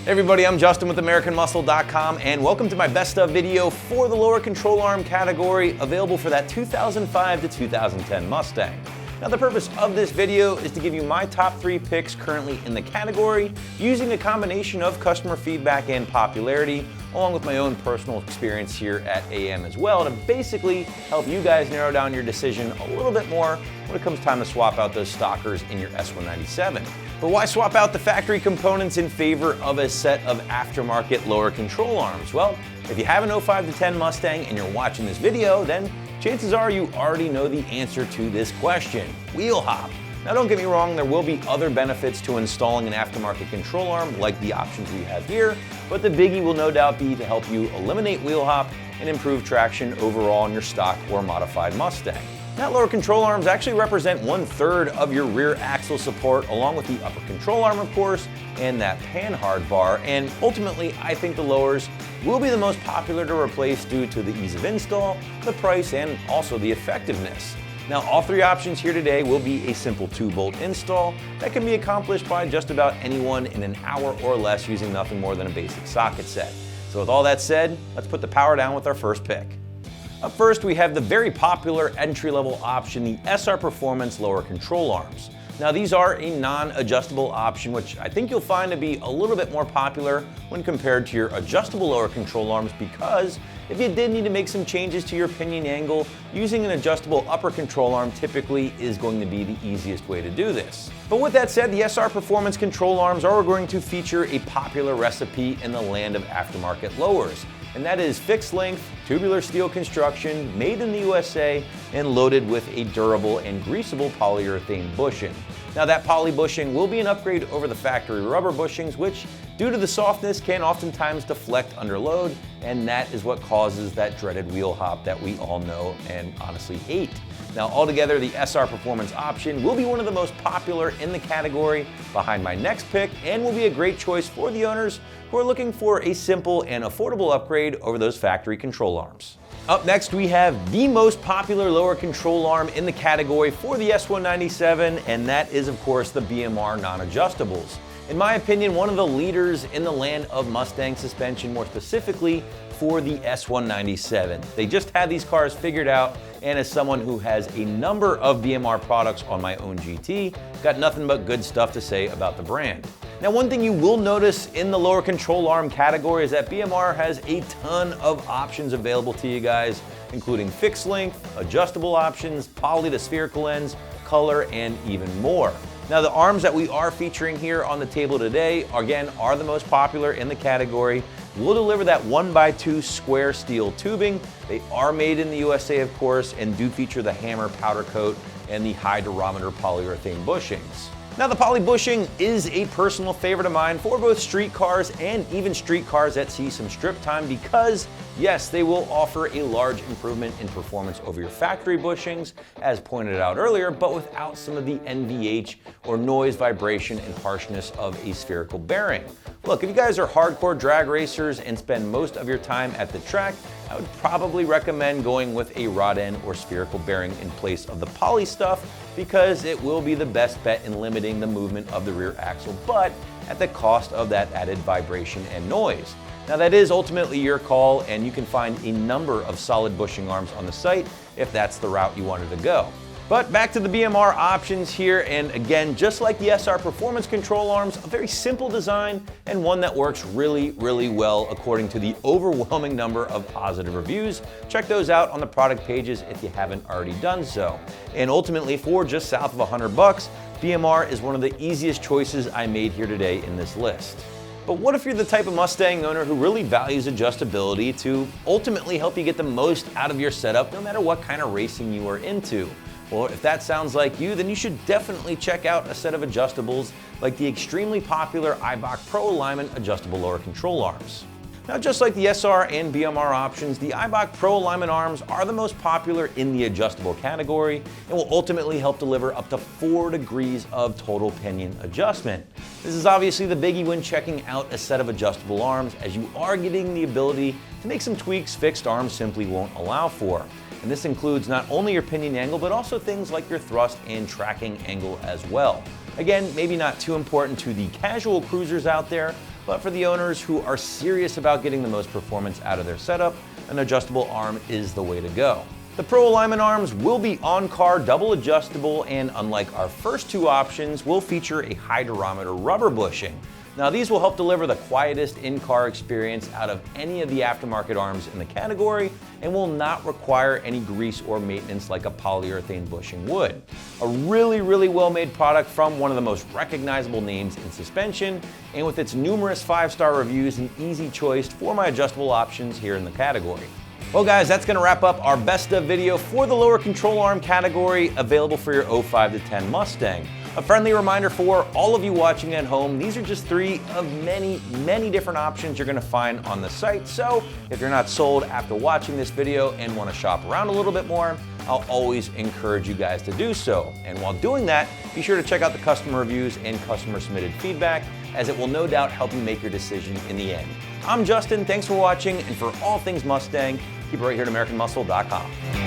Hey everybody, I'm Justin with AmericanMuscle.com and welcome to my best of video for the lower control arm category available for that 2005 to 2010 Mustang. Now the purpose of this video is to give you my top 3 picks currently in the category using a combination of customer feedback and popularity along with my own personal experience here at AM as well to basically help you guys narrow down your decision a little bit more when it comes time to swap out those stockers in your S197. But why swap out the factory components in favor of a set of aftermarket lower control arms? Well, if you have an 05 to 10 Mustang and you're watching this video, then chances are you already know the answer to this question: wheel hop. Now don't get me wrong, there will be other benefits to installing an aftermarket control arm like the options we have here, but the biggie will no doubt be to help you eliminate wheel hop and improve traction overall on your stock or modified Mustang. Now lower control arms actually represent 1/3 of your rear axle support along with the upper control arm of course and that panhard bar, and ultimately I think the lowers will be the most popular to replace due to the ease of install, the price, and also the effectiveness. Now all 3 options here today will be a simple 2-bolt install that can be accomplished by just about anyone in an hour or less using nothing more than a basic socket set. So with all that said, let's put the power down with our first pick. Up first we have the very popular entry-level option, the SR Performance lower control arms. Now these are a non-adjustable option, which I think you'll find to be a little bit more popular when compared to your adjustable lower control arms, because if you did need to make some changes to your pinion angle, using an adjustable upper control arm typically is going to be the easiest way to do this. But with that said, the SR Performance control arms are going to feature a popular recipe in the land of aftermarket lowers, and that is fixed length, tubular steel construction, made in the USA, and loaded with a durable and greasable polyurethane bushing. Now that poly bushing will be an upgrade over the factory rubber bushings, which due to the softness can oftentimes deflect under load, and that is what causes that dreaded wheel hop that we all know and honestly hate. Now altogether, the SR Performance option will be one of the most popular in the category behind my next pick, and will be a great choice for the owners who are looking for a simple and affordable upgrade over those factory control arms. Up next we have the most popular lower control arm in the category for the S197, and that is of course the BMR non-adjustables. In my opinion, one of the leaders in the land of Mustang suspension, more specifically for the S197. They just had these cars figured out, and as someone who has a number of BMR products on my own GT, got nothing but good stuff to say about the brand. Now one thing you will notice in the lower control arm category is that BMR has a ton of options available to you guys, including fixed length, adjustable options, poly to spherical ends, color, and even more. Now the arms that we are featuring here on the table today, again, are the most popular in the category. We'll deliver that 1x2 square steel tubing. They are made in the USA of course, and do feature the hammer powder coat and the high durometer polyurethane bushings. Now the poly bushing is a personal favorite of mine for both street cars and even street cars that see some strip time, because yes, they will offer a large improvement in performance over your factory bushings, as pointed out earlier, but without some of the NVH or noise, vibration, and harshness of a spherical bearing. Look, if you guys are hardcore drag racers and spend most of your time at the track, I would probably recommend going with a rod end or spherical bearing in place of the poly stuff, because it will be the best bet in limiting the movement of the rear axle, but at the cost of that added vibration and noise. Now that is ultimately your call, and you can find a number of solid bushing arms on the site if that's the route you wanted to go. But back to the BMR options here, and again, just like the SR Performance control arms, a very simple design and one that works really, really well according to the overwhelming number of positive reviews. Check those out on the product pages if you haven't already done so. And ultimately, for just south of $100, BMR is one of the easiest choices I made here today in this list. But what if you're the type of Mustang owner who really values adjustability to ultimately help you get the most out of your setup no matter what kind of racing you are into? Well, if that sounds like you, then you should definitely check out a set of adjustables like the extremely popular Eibach Pro Alignment adjustable lower control arms. Now, just like the SR and BMR options, the Eibach Pro Alignment arms are the most popular in the adjustable category and will ultimately help deliver up to 4 degrees of total pinion adjustment. This is obviously the biggie when checking out a set of adjustable arms, as you are getting the ability to make some tweaks fixed arms simply won't allow for. And this includes not only your pinion angle, but also things like your thrust and tracking angle as well. Again, maybe not too important to the casual cruisers out there, But for the owners who are serious about getting the most performance out of their setup, an adjustable arm is the way to go. The Pro alignment arms will be on-car, double adjustable, and unlike our first two options, will feature a high durometer rubber bushing. Now these will help deliver the quietest in-car experience out of any of the aftermarket arms in the category and will not require any grease or maintenance like a polyurethane bushing would. A really well-made product from one of the most recognizable names in suspension, and with its numerous 5-star reviews, an easy choice for my adjustable options here in the category. Well guys, that's going to wrap up our best of video for the lower control arm category, available for your 05 to 10 Mustang. A friendly reminder for all of you watching at home, these are just 3 of many different options you're going to find on the site. So if you're not sold after watching this video and want to shop around a little bit more, I'll always encourage you guys to do so. And while doing that, be sure to check out the customer reviews and customer submitted feedback, as it will no doubt help you make your decision in the end. I'm Justin, thanks for watching, and for all things Mustang, keep it right here at AmericanMuscle.com.